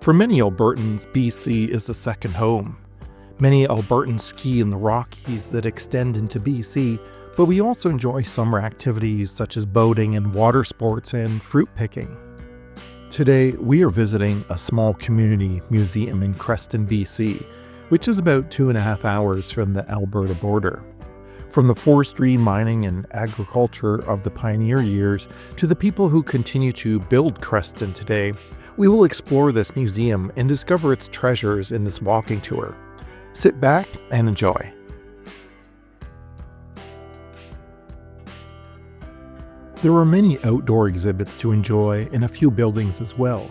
For many Albertans, BC is a second home. Many Albertans ski in the Rockies that extend into BC, but we also enjoy summer activities such as boating and water sports and fruit picking. Today, we are visiting a small community museum in Creston, BC, which is about 2.5 hours from the Alberta border. From the forestry, mining, and agriculture of the pioneer years to the people who continue to build Creston today, we will explore this museum and discover its treasures in this walking tour. Sit back and enjoy. There are many outdoor exhibits to enjoy and a few buildings as well.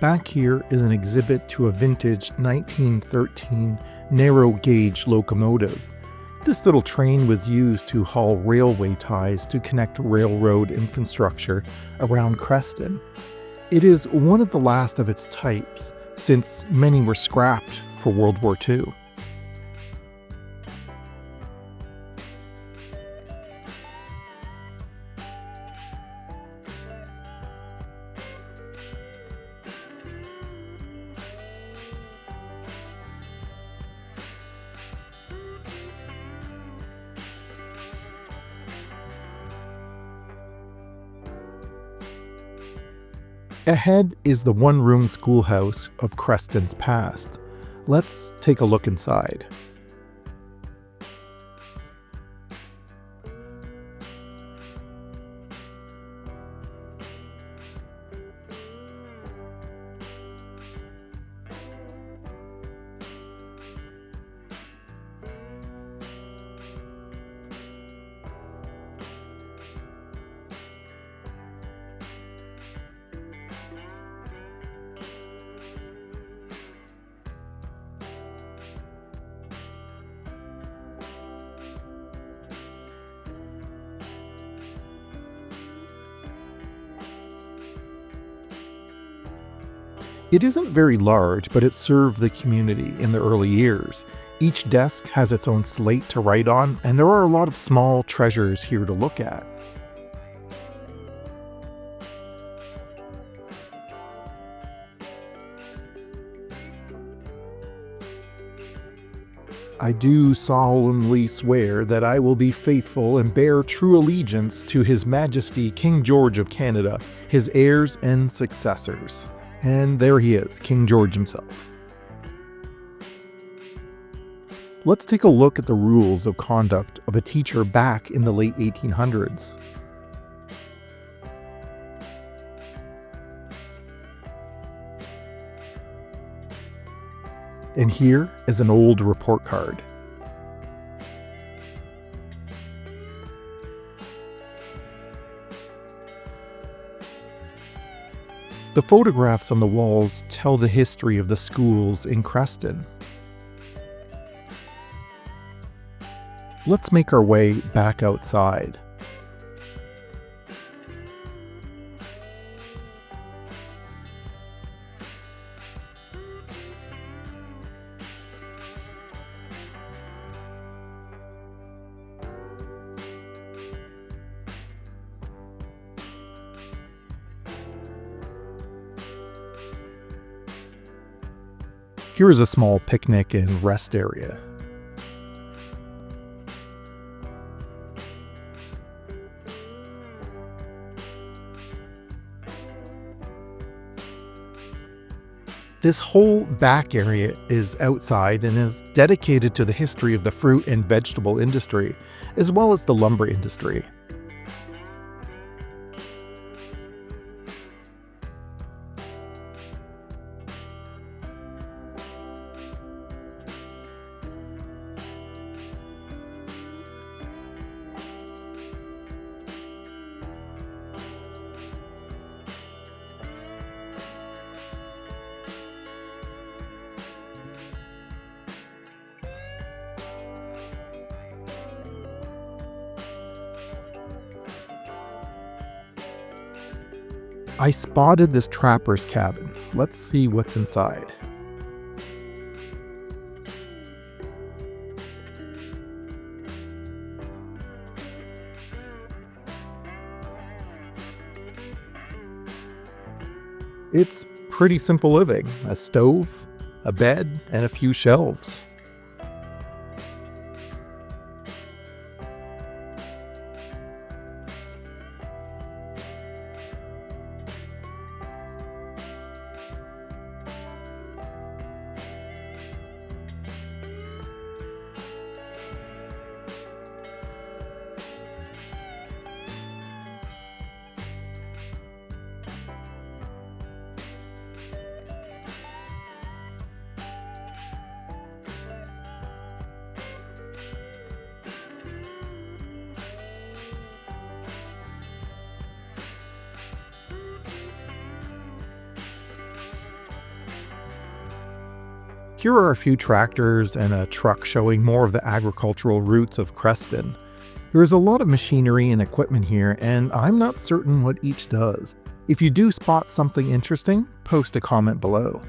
Back here is an exhibit to a vintage 1913 narrow gauge locomotive. This little train was used to haul railway ties to connect railroad infrastructure around Creston. It is one of the last of its types, since many were scrapped for World War II. Ahead is the one-room schoolhouse of Creston's past. Let's take a look inside. It isn't very large, but it served the community in the early years. Each desk has its own slate to write on, and there are a lot of small treasures here to look at. I do solemnly swear that I will be faithful and bear true allegiance to His Majesty King George of Canada, his heirs and successors. And there he is, King George himself. Let's take a look at the rules of conduct of a teacher back in the late 1800s. And here is an old report card. The photographs on the walls tell the history of the schools in Creston. Let's make our way back outside. Here is a small picnic and rest area. This whole back area is outside and is dedicated to the history of the fruit and vegetable industry, as well as the lumber industry. I spotted this trapper's cabin. Let's see what's inside. It's pretty simple living: a stove, a bed, and a few shelves. Here are a few tractors and a truck showing more of the agricultural roots of Creston. There is a lot of machinery and equipment here, and I'm not certain what each does. If you do spot something interesting, post a comment below.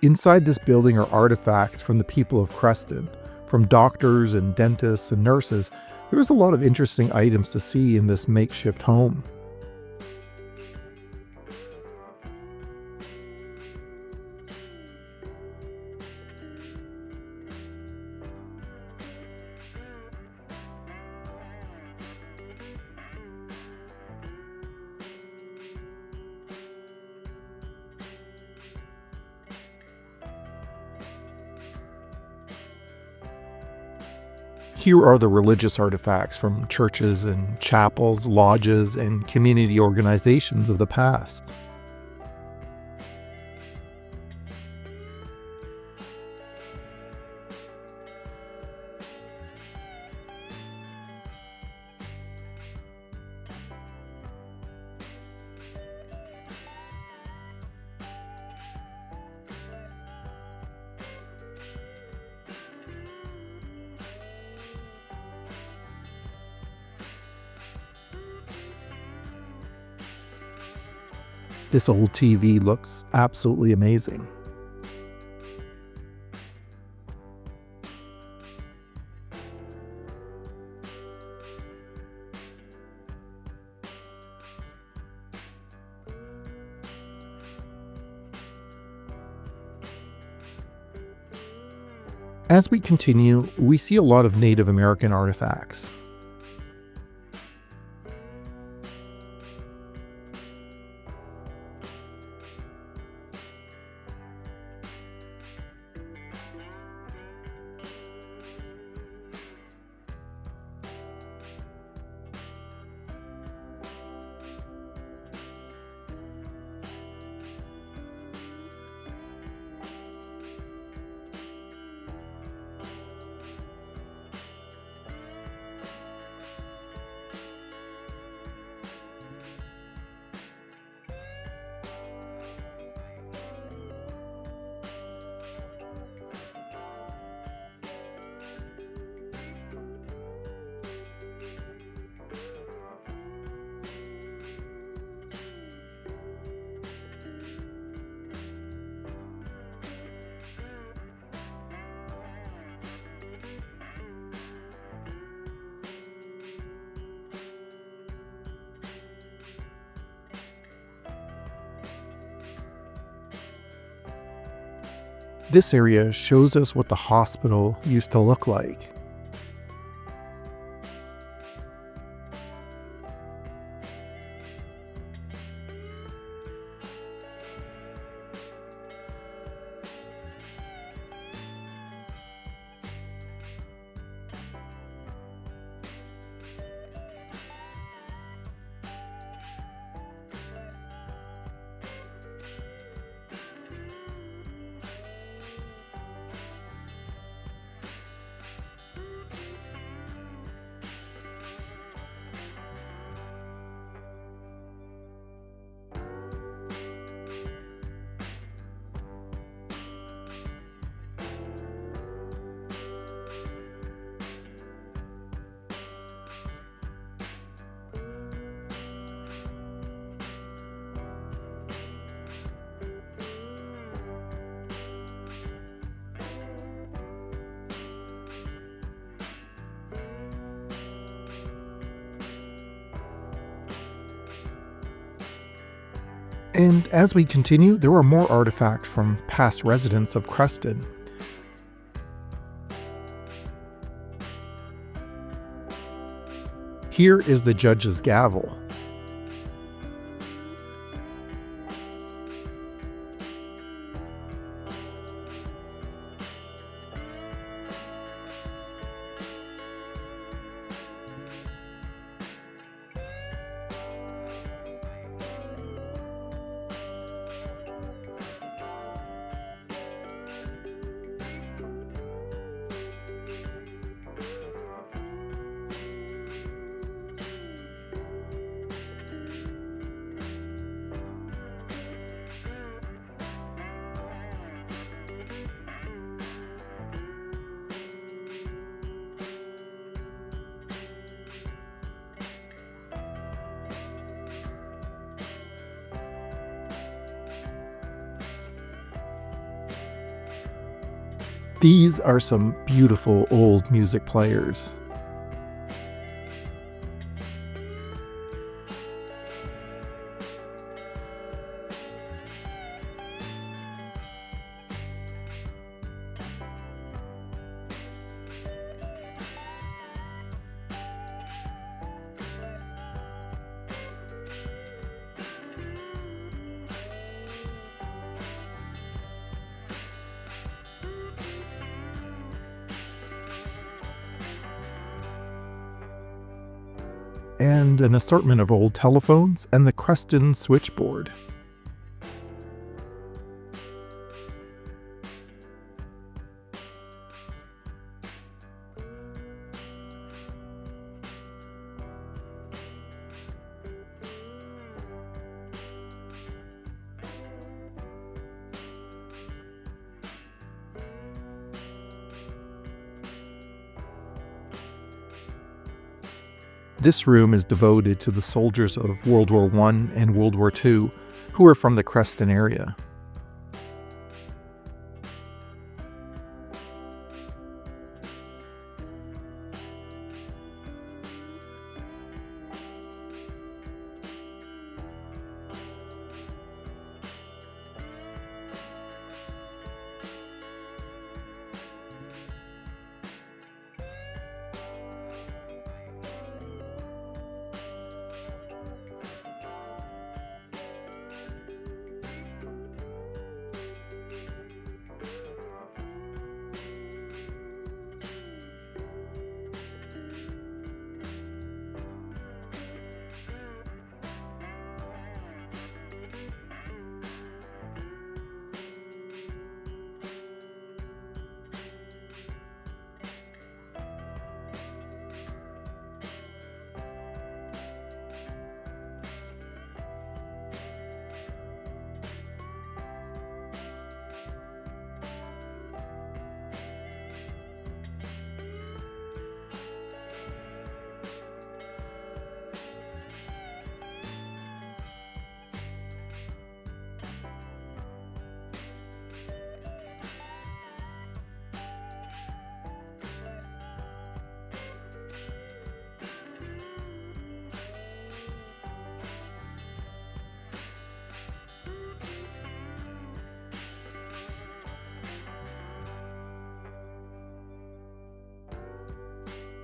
Inside this building are artifacts from the people of Creston. From doctors and dentists and nurses, there was a lot of interesting items to see in this makeshift home. Here are the religious artifacts from churches and chapels, lodges, and community organizations of the past. This old TV looks absolutely amazing. As we continue, we see a lot of Native American artifacts. This area shows us what the hospital used to look like. And as we continue, there are more artifacts from past residents of Creston. Here is the judge's gavel. These are some beautiful old music players. And an assortment of old telephones and the Creston switchboard. This room is devoted to the soldiers of World War I and World War II who are from the Creston area.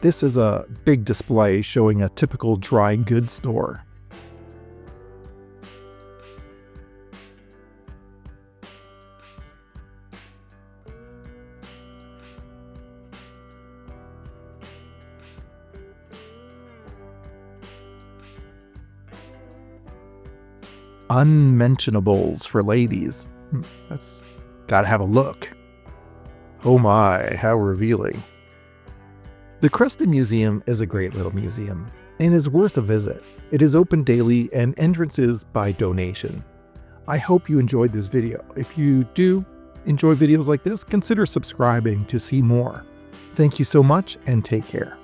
This is a big display showing a typical dry goods store. Unmentionables for ladies. That's gotta have a look. Oh my, how revealing. The Creston Museum is a great little museum and is worth a visit. It is open daily and entrances by donation. I hope you enjoyed this video. If you do enjoy videos like this, consider subscribing to see more. Thank you so much and take care.